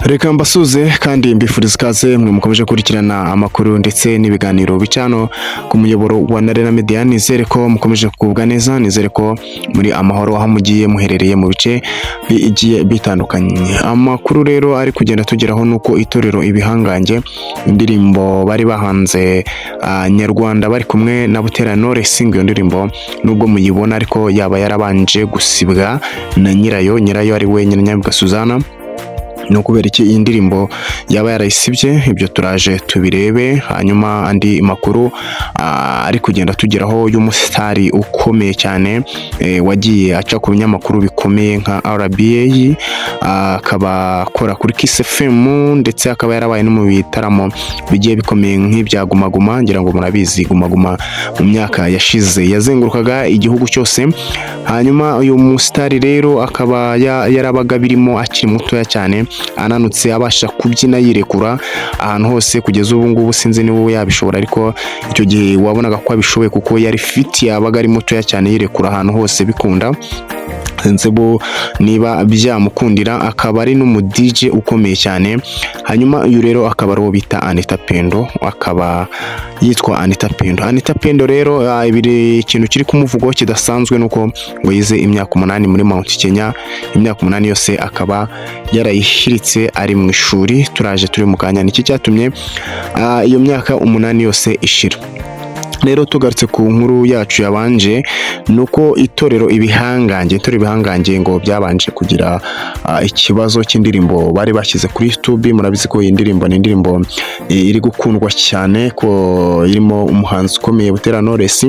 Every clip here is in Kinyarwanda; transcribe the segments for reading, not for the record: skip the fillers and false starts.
Reka mbasuze kandi mbifuriza ikaze mwe mukomeje kurikirana amakuru ndetse n'ibiganiro bicano ku muyoboro wa Narena Media. Nizere ko mukomeje kugubwa neza, nizere ko muri amahoro aho mugiye muherereye mu bice bigiye bitandukanye. Amakuru rero ari kugenda tugeraho nuko itorero Ibihangange indirimbo bari bahanze Nyarwanda bari kumwe na Butera Knowless, iyo ndirimbo nubwo muyibona ariko yaba yarabanje gusibwa na nyirayo ari we Nyiranyamibwa Suzana. No kubera iki iyi ndirimbo yaba yarayisibye, ibyo turaje tubirebe. Hanyuma andi makuru ari kugenda tugeraho y'umusitari ukomeye cyane wagiye aca ku binyamakuru bikomeye nka RBA, akaba akora kuri Kiss FM ndetse akaba yarabaye no mu bitaramo bigiye bikomeye nk'ibya Guma Guma. Ngira ngo murabizi Guma Guma mu myaka yashize yazengurukaga igihugu cyose. Hanyuma uyu musitari rero akaba yarabaga birimo akiri mutoya cyane, ananutse abasha kubyina yirekura ahantu hose. Kugeza ubu ngubu sinzi ni wowe yabishobora, ariko icyo gihe wabonaga ko abishoboye kuko yari fit, yabaga ari mutoya cyane yirekura ahantu hose bikunda. Bo niba byamukundira akaba ari n'umu DJ ukomeye cyane. Hanyuma uyu rero akaba ari uwo bita Anita Pendo, akaba yitwa Anita Pendo. Anita Pendo rero ibiri ikintu kiri kumuvugo kidasanzwe nuko ngo yize imyaka 8 muri Mount Kenya. Imyaka 8 yose akaba yarayihiritse ari mu ishuri. Turaje turi mu kanya niki cyatumye iyo myaka 8 yose ishira. Rero tugarutse ku nkuru yacu yabanje nuko itorero Ibihangange ngo byabanje kugira ikibazo cy'indirimbo bari bashyize kuri YouTube. Murabizi ko iyi ndirimbo ni indirimbo iri gukundwa cyane, ko irimo umuhanzi ukomeye Butera Knowless.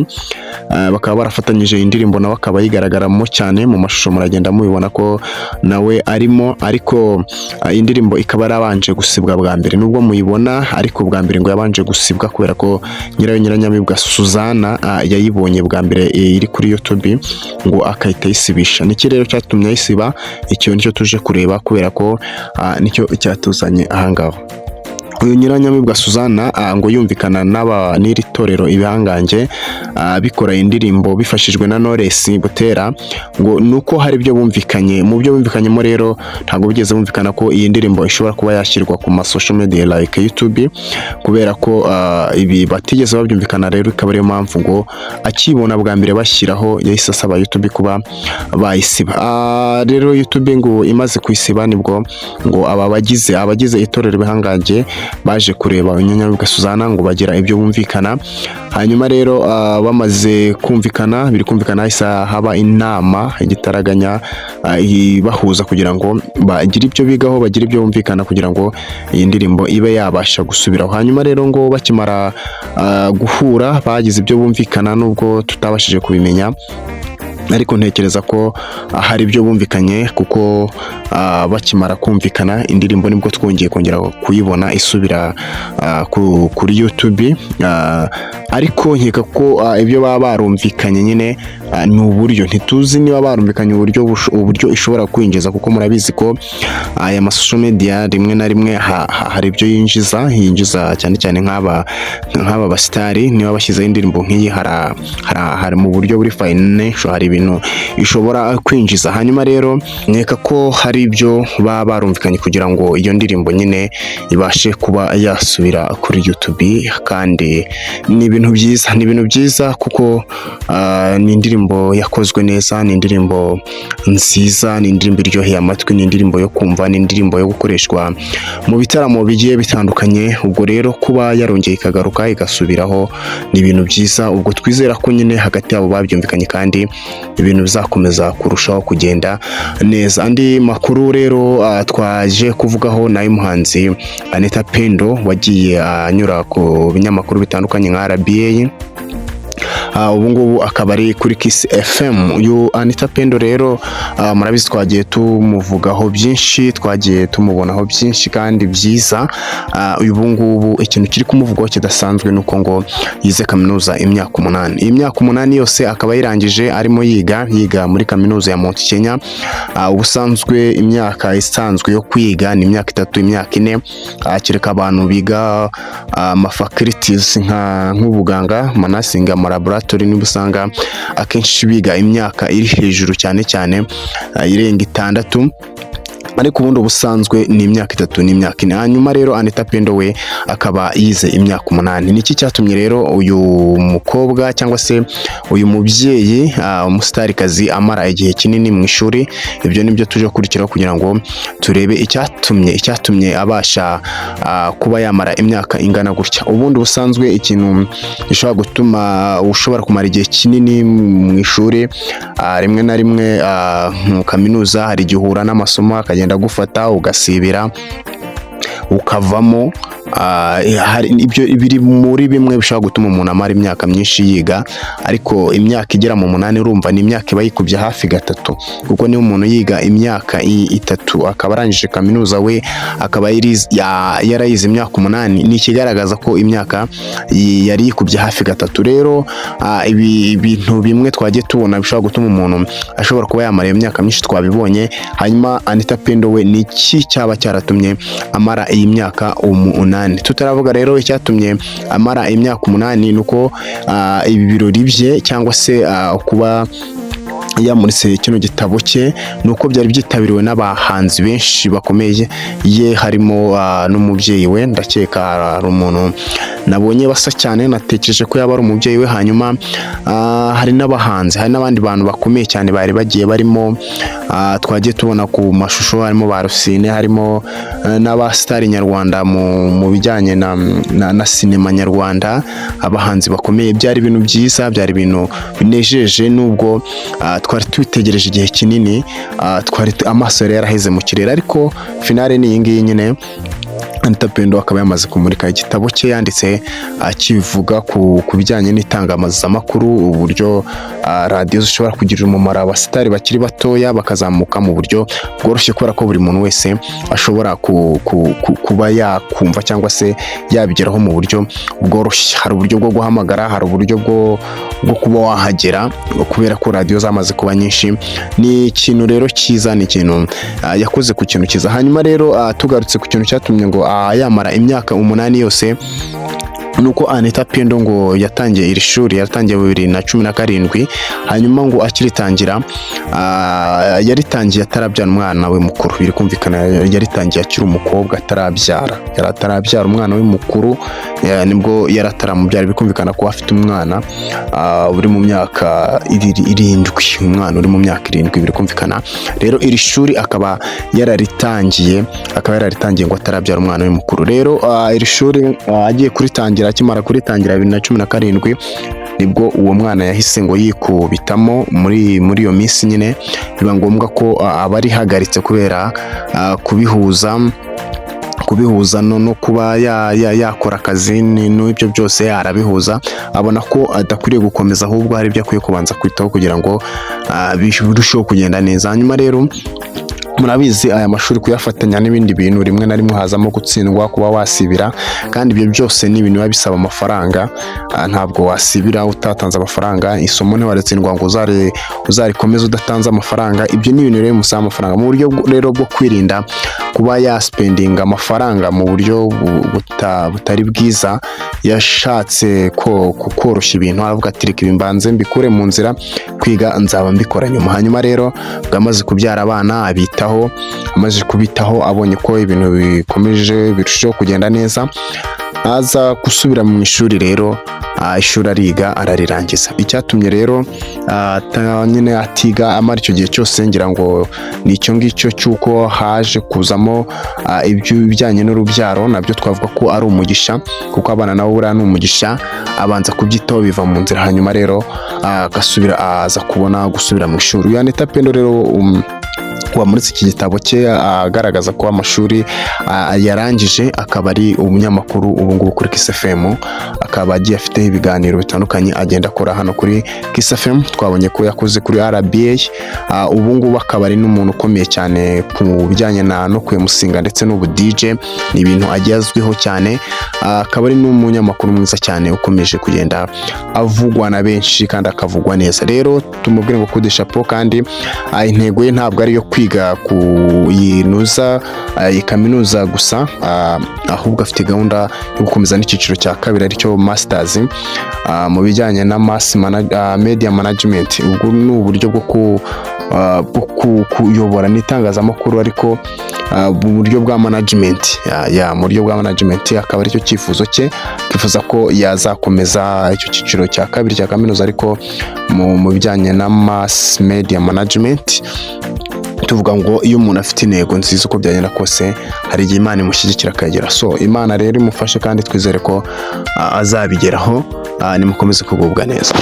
Bakaba barafatanyije indirimbo nawe akaba yigaragaramo cyane mu mashusho, muragenda mubibona ko nawe arimo, ariko indirimbo ikaba yarabanje gusibwa bwa mbere. Nubwo muyibona ariko bwa mbere ngo yabanje gusibwa kubera ko Nyiranyamibwa Suzana yayibonye bwa mbere iri kuri YouTube ngo akahita yisibisha. Niki rero cyatumye ayisiba? Icyo nicyo tuje kureba kubera ko nicyo cyatuzanye ahangaho. Uyu Nyiranyamibwa Suzana ngo yumvikana n'iri torero Ibihangange bikora indirimbo bifashijwe na Knowless Butera, ngo nuko hari ibyo bumvikanye. Mu byo bumvikanyemo rero ntabwo bigeze bumvikana ko iyi ndirimbo ishobora kuba yashyirwa ku ma social media like YouTube, kubera ko ibi batigeze babyumvikana. Rero ikaba ariyo mpamvu ngo akibona bwa mbere bashyiraho yahise asaba YouTube kuba bayisiba. Rero YouTube ngo imaze kuyisiba nibwo ngo abagize itorero Ibihangange baje kureba Nyiranyamibwa Suzana ngo bagira ibyo bumvikana. Hanyuma rero bamaze kumvikana, biri kumvikana, isa haba inama igitaraganya bahuza kugira ngo bagire ibyo bigaho, bagire ibyo bumvikana kugira ngo iyi ndirimbo ibe yabasha gusubiraho. Hanyuma rero ngo bakimara guhura bagize ibyo bumvikana, nubwo tutabashije kubimenya, ariko ntekereza ko hari ibyo bumvikanye, kuko bakimara kumvikana indirimbo nibwo twongeye kongera kuyibona isubira kuri YouTube. Ariko nkeka ko ibyo baba barumvikanye nyine ni uburyo, ntituzi niba barumvikanye uburyo ishobora kwinjiza, kuko murabizi ko aya social media rimwe na rimwe hari ibyo yinjiza cyane cyane nk'aba basitari. niba bashyizeho indirimbo nk'iyi hari mu buryo buri financial, hari ibintu ishobora kwinjiza. Hanyuma rero nkeka ko hari ibyo baba barumvikanye kugira ngo iyo ndirimbo nyine ibashe kuba yasubira kuri YouTube. Kandi ni ibintu byiza kuko ni indirimbo yakozwe neza, ni indirimbo nziza, ni indirimbo iryoheye amatwi, ni indirimbo yo kumva, ni indirimbo yo gukoreshwa mu bitaramo bigiye bitandukanye. Ubwo rero kuba yarongeye ikagaruka igasubiraho ni ibintu byiza. Ubwo twizera ko nyine hagati yabo babyumvikanye kandi ibintu bizakomeza kurushaho kugenda neza. Andi makuru rero twaje kuvugaho n'ay'umuhanzi Anita Pendo wagiye anyura ku binyamakuru bitandukanye nka RBA. Ubu ngubu akaba ari kuri Kiss FM. Uyu Anita Pendo rero murabizi twagiye tumuvugaho byinshi, twagiye tumubonaho byinshi kandi byiza. Ubu ngubu ikintu kiri kumuvugaho kidasanzwe nuko ngo yize kaminuza imyaka 8. Iyi myaka 8 yose akaba yirangije arimo yiga muri kaminuza ya Mount Kenya. Ubusanzwe imyaka isanzwe yo kwiga ni imyaka 3, imyaka 4, kereka abantu biga faculties nk'ubuganga, manasinga, laboratory, niba usanga akenshi biga imyaka iri hejuru cyane irenga 6. ariko ubundi ubusanzwe ni imyaka 3 n'imyaka 4. Hanyuma rero Anita Pendo we akaba yize imyaka 8. Niki cyatumye rero uyu mukobwa cyangwa se uyu mubyeyi umustarikazi amara igihe kinini mu ishuri? Ibyo nibyo tuje kurikiraho kugira ngo turebe icyatumye abasha kuba yamara imyaka ingana gutya. Ubundi busanzwe ikintu gishobora gutuma ushobora kumara igihe kinini mu ishuri, rimwe na rimwe mu kaminuza hari igihura n'amasomo akagenda gufata ugasibira ukavamo. Ibyo biri muri bimwe bishobora gutuma umuntu amara imyaka myinshi yiga, ariko imyaka igera mu 8 urumva ni imyaka iba yikubye hafi 3, kuko niyo umuntu yiga imyaka 3 akaba arangije kaminuza we akaba yarayize imyaka 8, ni ikigaragaza ko imyaka yari yikubye hafi 3. Rero ibi bintu bimwe twagiye tubona bishobora gutuma umuntu ashobora kuba yamara imyaka myinshi twabibonye. Hanyuma Anita Pendo we niki cyaba cyaratumye amara iyi myaka 8? Tutaravuga rero icyatumye amara imyaka 8 nuko ibi birori bye cyangwa se kuba yamuritse kino gitabo cye nuko byari byitabiriwe n'abahanzi benshi bakomeye ye, harimo n'umubyeyi we. Ndakeka hari umuntu nabonye basa cyane, natekereje ko yaba ari umubyeyi we. Hanyuma hari n'abahanzi, hari n'abandi bantu bakomeye cyane bari bagiye barimo, twagiye tubona ku mashusho, harimo ba Rusine, harimo n'abastari nyarwanda mu bijyanye na sinema nyarwanda, abahanzi bakomeye. Byari ibintu byiza, byari ibintu binejeje, nubwo twari twitegereje igihe kinini, twari amaso yari yaraheze mu kirere, ariko finale ni iyi ngiyi nyine. Anita Pendo akaba yamaze kumurika igitabo cye yanditse akivuga ku bijyanye n'itangazamakuru, uburyo radio zishobora kugirira umumaro abasitari bakiri batoya bakazamuka mu buryo bworoshye, kubera ko buri muntu wese ashobora kuba yakumva cyangwa se yabigeraho mu buryo bworoshye. Hari uburyo bwo guhamagara, hari uburyo bwo kuba wahagera, kubera ko radio zamaze kuba nyinshi. Ni ikintu rero cyiza, ni ikintu yakoze ku kintu cyiza. Hanyuma rero tugarutse ku kintu cyatumye ngo yamara imyaka 8 yose, nuko Anita Pendo ngo yatangiye iri shuri, yatangiye 2017. hanyuma ngo akiritangira yaritangiye atarabyara umwana we mukuru. Biri kumvikana yaritangiye akiri umukobwa atarabyara umwana we mukuru, nibwo yarataramubyara. Bikumvikana ko afite umwana uri mu myaka 7, umwana uri mu myaka 7. Biri kumvikana rero iri shuri akaba yararitangiye ngo atarabyara umwana we mukuru. Rero iri shuri agiye kuritangira, akimara kuritangira 2017, nibwo uwo mwana yahise ngo yikubitamo muri iyo minsi nyine. Biba ngombwa ko abari hagaritse kubera kubihuza no kuba yakora akazi n'ibyo byose arabihuza, abona ko adakwiriye gukomeza, ahubwo hari ibyo akwiye kubanza kwitaho kugira ngo birusheho kugenda neza. Hanyuma rero murabizi aya mashuri kuyafatanya n'ibindi bintu, rimwe na rimwe hazamo gutsindwa, kuba wasibira, kandi ibyo byose ni ibintu biba bisaba amafaranga. Ntabwo wasibira utatanze amafaranga, isomo ntiwaritsindwa ngo uzarikomeza udatanze amafaranga. Ibyo ni ibintu rero musaba amafaranga. Mu buryo rero bwo kwirinda kuba yaspendinga amafaranga mu buryo butari bwiza, yashatse koroshya ibintu, aravuga ati reka ibi mbanze mbikure mu nzira, kwiga nzaba mbikora nyuma. Hanyuma rero bwamaze kubyara abana abitaho, amaze kubitaho, abonye ko ibintu bikomeje birushaho kugenda neza, aza gusubira mu ishuri. Rero ishuri ariga ararirangiza. Icyatumye rero nyine atiga amara icyo gihe cyose, ngira ngo ni icyo ngicyo cy'uko haje kuzamo ibijyanye n'urubyaro. Nabyo twavuga ko ari umugisha, kuko abana nabo buriya ni umugisha. Abanza kubyitaho biva mu nzira, hanyuma rero aza kubona gusubira mu ishuri. Anita Pendo rero wamuritse iki gitabo cye agaragaza ko amashuri yarangije, akaba ari umunyamakuru ubu ngubu kuri Kiss FM, akaba agiye afite ibiganiro bitandukanye agenda akora hano kuri Kiss FM. Twabonye ko yakoze kuri RBA, ubu ngubu akaba ari n'umuntu ukomeye cyane ku bijyanye no kwemusinga ndetse n'ubu DJ, ni ibintu agezweho cyane. Akaba ari n'umunyamakuru mwiza cyane ukomeje kugenda avugwa na benshi kandi akavugwa neza. Rero tumubwire ngo kudishapo, kandi intego ye ntabwo ari yo kwiga kuyinuza iyi kaminuza gusa, ahubwo afite gahunda yo gukomeza n'icyiciro cya kabiri aricyo masters mu bijyanye na media management. Ubwo ni uburyo bwo kuyobora n'itangazamakuru ariko mu buryo bwa management, mu buryo bwa management akaba aricyo cyifuzo cye, kifuza ko yazakomeza icyo cyiciro cya kabiri cya kaminuza ariko mu bijyanye na mass media management. Tuvuga ngo iyo umuntu afite intego nziza uko byagenda kose hari igihe Imana imushyigikira akagera. So Imana rero imufashe kandi twizere ko azabigeraho. Nimukomeze kugubwa neza.